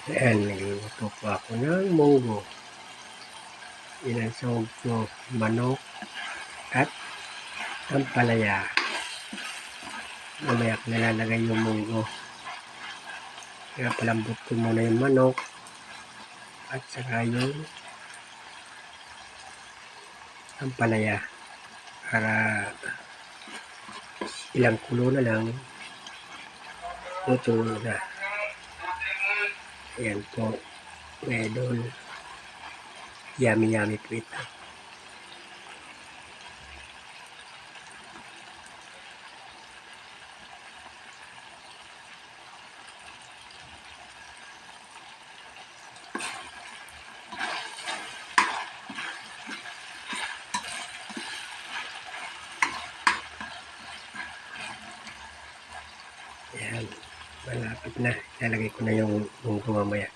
Ayan, nagluluto po ako ng munggo. Inasawag ko manok at ampalaya. Mamaya ko nalalagay yung munggo. Kaya palambot ko muna yung manok at saka yung ampalaya para ilang kulo na lang luto na. Ayan po, medol. Yummy po ito. Ayan, malapit na. Ilalagay ko na yung munggo mamaya.